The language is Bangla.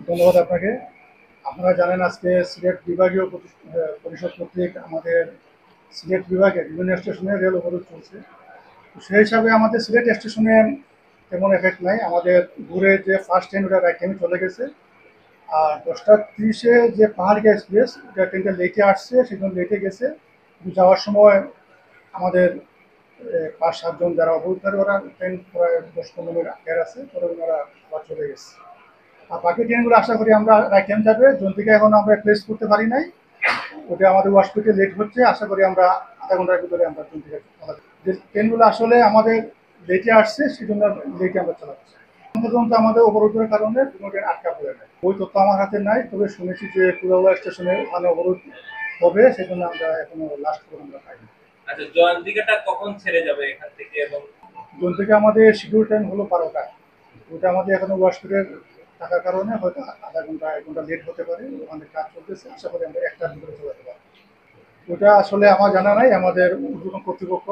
ধন্যবাদ আপনাকে। আপনারা জানেন আজকে সিলেট বিভাগীয় পরিষদ কর্তৃক আমাদের সিলেট বিভাগে বিভিন্ন স্টেশনে রেল অবরোধ চলছে। তো সেই হিসাবে আমাদের সিলেট স্টেশনে তেমন এফেক্ট নাই। আমাদের ঘুরে যে ফার্স্ট ট্রেন ওটা রাইট টাইমে চলে গেছে। আর 10টা 30-এ যে পাহাড়িয়া এক্সপ্রেস ওটা ট্রেনটা লেটে আসছে, সেজন্য লেটে গেছে। কিন্তু যাওয়ার সময় আমাদের 5-7 জন যারা অবরোধকারী ওরা ট্রেন প্রায় 10-15 মিনিট আগের আছে, পরে ওনারা আবার চলে গেছে। আর বাকি ট্রেনগুলো আশা করি আমরা রাইট টাইম যাবে। জন্তিকা এখনো আমরা প্লেস করতে পারি নাই, ওটা আমাদের ওয়াশপিটে লেট হচ্ছে। আশা করি আমরা আধা ঘন্টার ভিতরে আমরা জন্তিকা চালাতে। যে ট্রেনগুলো আসলে আমাদের লেটে আসছে সেজন্য লেটে আমরা চালাচ্ছি। এখন পর্যন্ত আমাদের অবরোধের কারণে কোনো ট্রেন আটকা পড়ে নাই। ওই তথ্য আমার হাতে নাই, তবে শুনেছি যে কুলাউড়া স্টেশনে ওখানে অবরোধ হবে, সেজন্য আমরা এখনো লাস্ট খবর আমরা পাইনি। আচ্ছা, জয়ন্তিকাটা কখন ছেড়ে যাবে এখান থেকে? এবং জন্তিকা আমাদের শিডিউল টাইম হলো 12টা। ওটা আমাদের এখনো ওয়াশপিটের থাকার কারণে হয়তো আধা ঘন্টা 1 ঘন্টা লেট হতে পারে। ওখানে কাজ চলতেছে, আশা করি আমরা 1টার ভিতরে চলে যেতে পারবো। ওটা আসলে আমার জানা নাই, আমাদের ঊর্ধ্বতন কর্তৃপক্ষ